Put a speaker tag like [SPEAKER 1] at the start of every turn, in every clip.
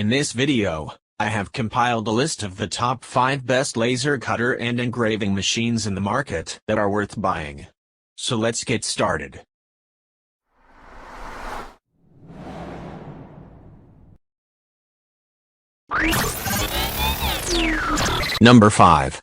[SPEAKER 1] In this video, I have compiled a list of the top 5 best laser cutter and engraving machines in the market that are worth buying. So let's get started. Number 5.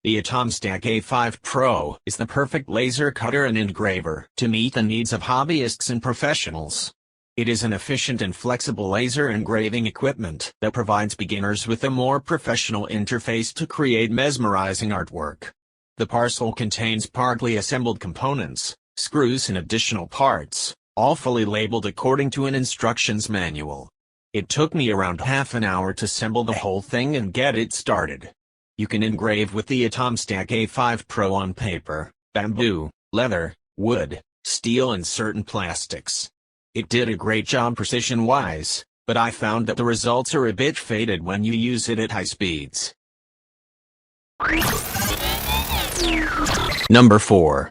[SPEAKER 1] The Atomstack A5 Pro is the perfect laser cutter and engraver to meet the needs of hobbyists and professionals. It is an efficient and flexible laser engraving equipment that provides beginners with a more professional interface to create mesmerizing artwork. The parcel contains partly assembled components, screws and additional parts, all fully labeled according to an instructions manual. It took me around half an hour to assemble the whole thing and get it started. You can engrave with the Atomstack A5 Pro on paper, bamboo, leather, wood, steel and certain plastics. It did a great job precision-wise, but I found that the results are a bit faded when you use it at high speeds. Number 4.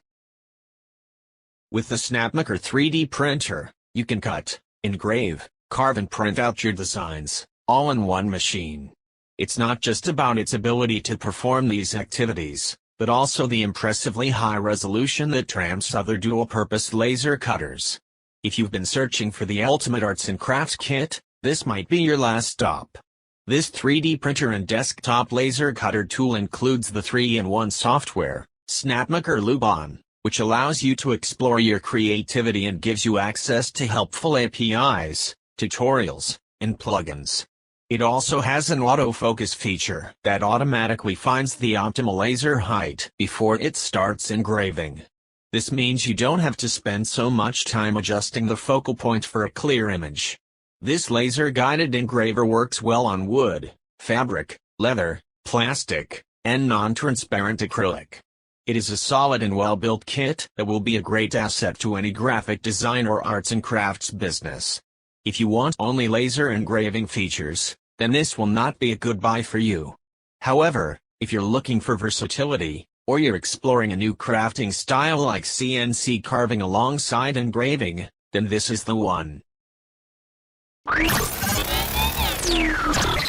[SPEAKER 1] With the Snapmaker 3D printer, you can cut, engrave, carve and print out your designs, all in one machine. It's not just about its ability to perform these activities, but also the impressively high resolution that trumps other dual-purpose laser cutters. If you've been searching for the ultimate arts and crafts kit, this might be your last stop. This 3D printer and desktop laser cutter tool includes the 3-in-1 software, Snapmaker Lubon, which allows you to explore your creativity and gives you access to helpful APIs, tutorials, and plugins. It also has an autofocus feature that automatically finds the optimal laser height before it starts engraving. This means you don't have to spend so much time adjusting the focal point for a clear image. This laser-guided engraver works well on wood, fabric, leather, plastic, and non-transparent acrylic. It is a solid and well-built kit that will be a great asset to any graphic design or arts and crafts business. If you want only laser engraving features, then this will not be a good buy for you. However, if you're looking for versatility, or you're exploring a new crafting style like CNC carving alongside engraving, then this is the one.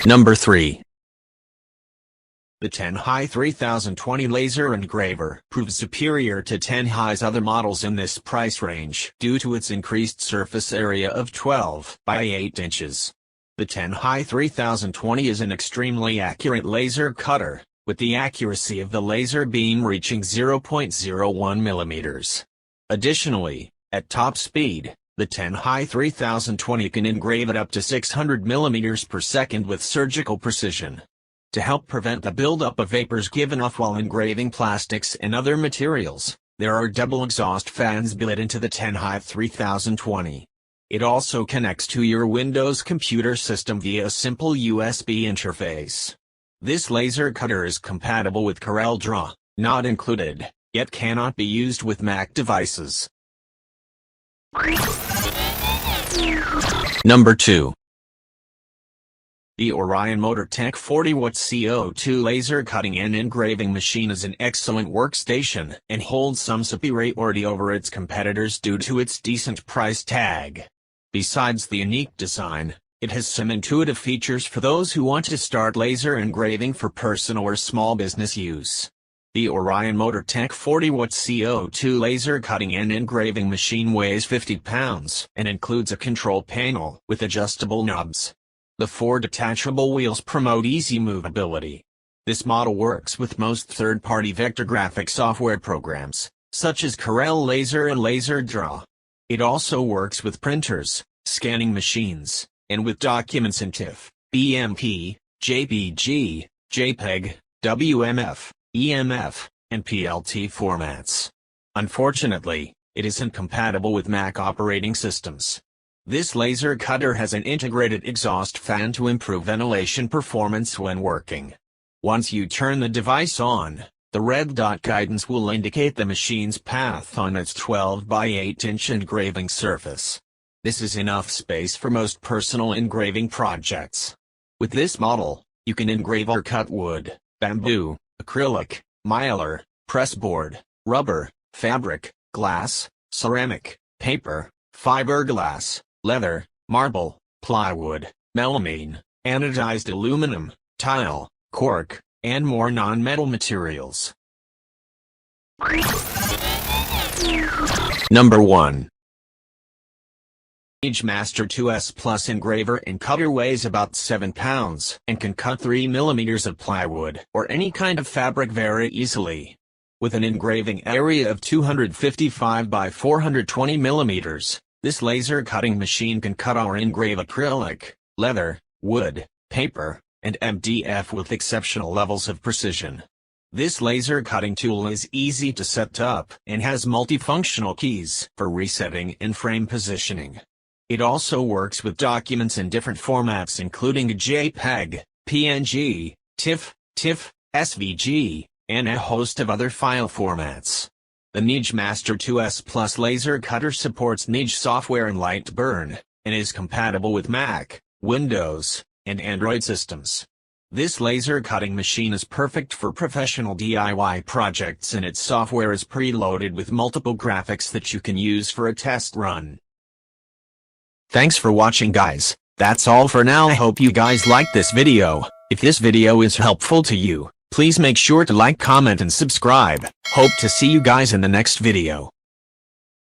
[SPEAKER 1] Number 3. The TenHoi 3020 laser engraver proves superior to TenHoi's other models in this price range due to its increased surface area of 12 by 8 inches. The TenHoi 3020 is an extremely accurate laser cutter, with the accuracy of the laser beam reaching 0.01 millimeters. Additionally, at top speed, the TenHoi 3020 can engrave at up to 600 millimeters per second with surgical precision. To help prevent the buildup of vapors given off while engraving plastics and other materials, there are double exhaust fans built into the TenHoi 3020. It also connects to your Windows computer system via a simple USB interface. This laser cutter is compatible with CorelDRAW, not included, yet cannot be used with Mac devices. Number 2. The ORION MotorTech 40-watt CO2 laser cutting and engraving machine is an excellent workstation and holds some superiority over its competitors due to its decent price tag. Besides the unique design, it has some intuitive features for those who want to start laser engraving for personal or small business use. The ORION MotorTech 40-watt CO2 laser cutting and engraving machine weighs 50 pounds and includes a control panel with adjustable knobs. The 4 detachable wheels promote easy movability. This model works with most third-party vector graphic software programs, such as Corel Laser and LaserDraw. It also works with printers, scanning machines, and with documents in TIFF, BMP, JPG, JPEG, WMF, EMF, and PLT formats. Unfortunately, it isn't compatible with Mac operating systems. This laser cutter has an integrated exhaust fan to improve ventilation performance when working. Once you turn the device on, the red dot guidance will indicate the machine's path on its 12 by 8 inch engraving surface. This is enough space for most personal engraving projects. With this model, you can engrave or cut wood, bamboo, acrylic, mylar, pressboard, rubber, fabric, glass, ceramic, paper, fiberglass, leather, marble, plywood, melamine, anodized aluminum, tile, cork, and more non-metal materials. Number 1. AGEMASTER 2S Plus Engraver and Cutter weighs about 7 pounds and can cut 3 mm of plywood or any kind of fabric very easily. With an engraving area of 255 by 420 mm, this laser cutting machine can cut or engrave acrylic, leather, wood, paper, and MDF with exceptional levels of precision. This laser cutting tool is easy to set up and has multifunctional keys for resetting and frame positioning. It also works with documents in different formats including JPEG, PNG, TIFF, SVG, and a host of other file formats. The AGEMASTER 2S Plus laser cutter supports NIJ software and light burn, and is compatible with Mac, Windows, and Android systems. This laser cutting machine is perfect for professional DIY projects, and its software is preloaded with multiple graphics that you can use for a test run. Thanks for watching, guys. That's all for now. I hope you guys liked this video. If this video is helpful to you, please make sure to like, comment, and subscribe. Hope to see you guys in the next video.